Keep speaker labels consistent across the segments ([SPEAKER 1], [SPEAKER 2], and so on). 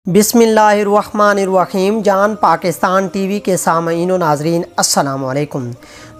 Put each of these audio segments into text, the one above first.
[SPEAKER 1] बिस्मिल्लाहिर्रहमानिर्रहीम। जान पाकिस्तान टीवी के सामईन व नाज़रीन, अस्सलाम वालेकुम।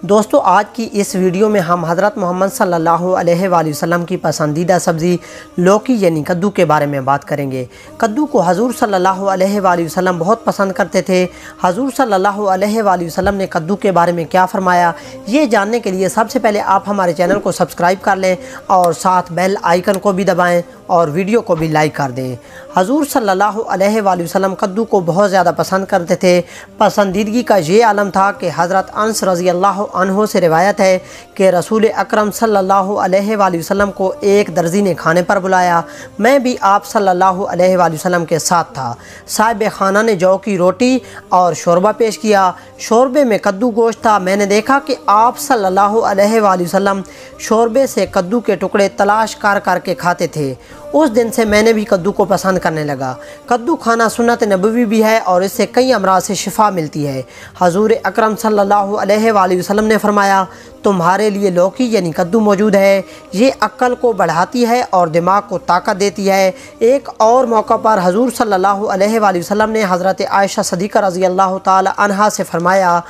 [SPEAKER 1] दोस्तों, आज की इस वीडियो में हम हज़रत मोहम्मद सल्लल्लाहु अलैहि वसल्लम की पसंदीदा सब्ज़ी लौकी यानी कद्दू के बारे में बात करेंगे। कद्दू को हजूर सल्लल्लाहु अलैहि वसल्लम बहुत पसंद करते थे। हजूर सल्लल्लाहु अलैहि वसल्लम ने कद्दू के बारे में क्या फ़रमाया, ये जानने के लिए सबसे पहले आप हमारे चैनल को सब्सक्राइब कर लें और साथ बेल आइकन को भी दबाएँ और वीडियो को भी लाइक कर दें। हजूर सल्लल्लाहु अलैहि वसल्लम कद्दू को बहुत ज़्यादा पसंद करते थे। पसंदीदगी का ये आलम था कि हज़रत अनस रज़ी अल्लाह अन्हु से रिवायत है कि रसूल अकरम सल्लल्लाहु अलैहि वसल्लम को एक दर्जी ने खाने पर बुलाया। मैं भी आप सल्लल्लाहु अलैहि वसल्लम के साथ था। साहिब खाना ने जौ की रोटी और शोरबा पेश किया। शोरबे में कद्दू गोश्त था। मैंने देखा कि आप सल्लल्लाहु अलैहि वसल्लम शोरबे से कद्दू के टुकड़े तलाश कर के खाते थे। उस दिन से मैंने भी कद्दू को पसंद करने लगा। कद्दू खाना सुन्नत नबवी भी है और इससे कई अमराज से शिफा मिलती है। हजूर अकरम सल्लल्लाहु अलैहि वसल्लम ने फरमाया, तुम्हारे लिए लौकी यानी कद्दू मौजूद है। ये अक्ल को बढ़ाती है और दिमाग को ताकत देती है। एक और मौका पर हजूर सल्लल्लाहु अलैहि वसल्लम ने हज़रत आयशा सदीक़ा रज़ी अल्लाह ताला अन्हा से फरमाया,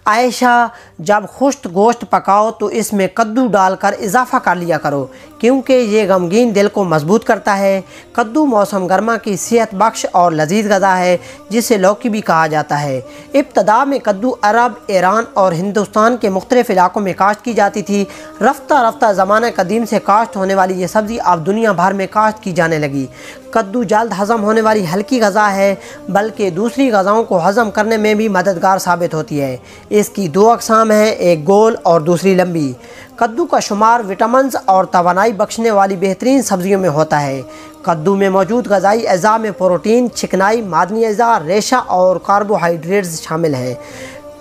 [SPEAKER 1] आयशा, जब खुश्क गोश्त पकाओ तो इसमें कद्दू डालकर इजाफ़ा कर लिया करो, क्योंकि ये गमगीन दिल को मजबूत करता है। कद्दू मौसम गर्मा की सेहत बख्श और लजीज गज़ा है, जिसे लौकी भी कहा जाता है। इब्तदा में कद्दू अरब, ईरान और हिंदुस्तान के मुख्तलिफ़ इलाकों में काश्त की जाती थी। रफ्ता रफ्ता ज़माना कदीम से काश्त होने वाली ये सब्ज़ी अब दुनिया भर में काश्त की जाने लगी। कद्दू जल्द हज़म होने वाली हल्की गज़ा है, बल्कि दूसरी गज़ाओं को हज़म करने में भी मददगार साबित होती है। इसकी दो अक़साम हैं, एक गोल और दूसरी लंबी। कद्दू का शुमार विटामिन्स और तवानाई बख्शने वाली बेहतरीन सब्जियों में होता है। कद्दू में मौजूद ग़िज़ाई अज़ा में प्रोटीन, चिकनाई, मादनी अज़ा, रेशा और कार्बोहाइड्रेट्स शामिल हैं।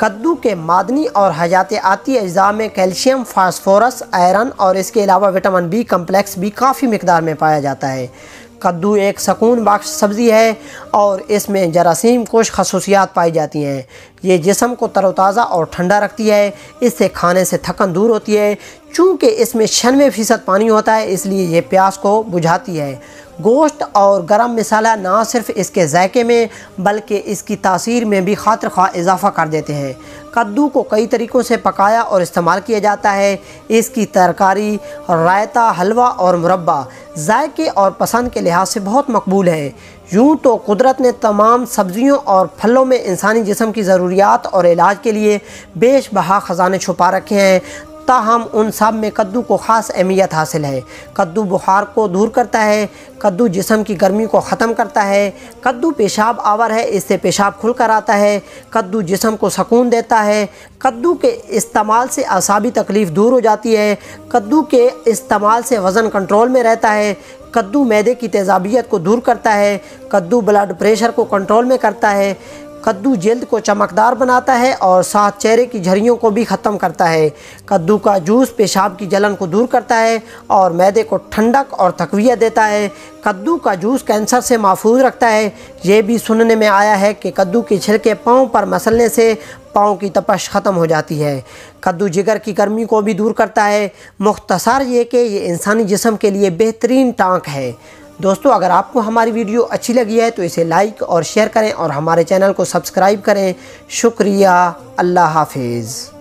[SPEAKER 1] कद्दू के मादनी और हयातियाती अज़ा में कैल्शियम, फास्फोरस, आयरन और इसके अलावा विटामिन बी कम्प्लेक्स भी काफ़ी मिकदार में पाया जाता है। कद्दू एक सकून बख्श सब्ज़ी है और इसमें जरासीम कुछ खसूसियात पाई जाती हैं। ये जिस्म को तरोताज़ा और ठंडा रखती है। इससे खाने से थकन दूर होती है। चूँकि इसमें 96% पानी होता है, इसलिए ये प्यास को बुझाती है। गोश्त और गरम मसाला ना सिर्फ इसके जायके में बल्कि इसकी तासीर में भी खातिर खा इजाफ़ा कर देते हैं। कद्दू को कई तरीक़ों से पकाया और इस्तेमाल किया जाता है। इसकी तरकारी, रायता, हलवा और मुरब्बा जायके और पसंद के लिहाज से बहुत मकबूल है। यूँ तो कुदरत ने तमाम सब्ज़ियों और फलों में इंसानी जिस्म की ज़रूरियात और इलाज के लिए बेशबहा ख़जाने छुपा रखे हैं, ताहम उन सब में कद्दू को ख़ास अहमियत हासिल है। कद्दू बुखार को दूर करता है। कद्दू जिस्म की गर्मी को ख़त्म करता है। कद्दू पेशाब आवर है, इससे पेशाब खुल कर आता है। कद्दू जिस्म को सुकून देता है। कद्दू के इस्तेमाल से असाबी तकलीफ़ दूर हो जाती है। कद्दू के इस्तेमाल से वज़न कंट्रोल में रहता है। कद्दू मैदे की तेज़ाबियत को दूर करता है। कद्दू ब्लड प्रेशर को कंट्रोल में करता है। कद्दू जल्द को चमकदार बनाता है और साथ चेहरे की झुर्रियों को भी ख़त्म करता है। कद्दू का जूस पेशाब की जलन को दूर करता है और मैदे को ठंडक और तक़वियत देता है। कद्दू का जूस कैंसर से महफूज रखता है। ये भी सुनने में आया है कि कद्दू के छिलके पाँव पर मसलने से पाँव की तपश ख़त्म हो जाती है। कद्दू जिगर की गर्मी को भी दूर करता है। मुख्तसर ये कि ये इंसानी जिस्म के लिए बेहतरीन टाँक है। दोस्तों, अगर आपको हमारी वीडियो अच्छी लगी है तो इसे लाइक और शेयर करें और हमारे चैनल को सब्सक्राइब करें। शुक्रिया। अल्लाह हाफिज़।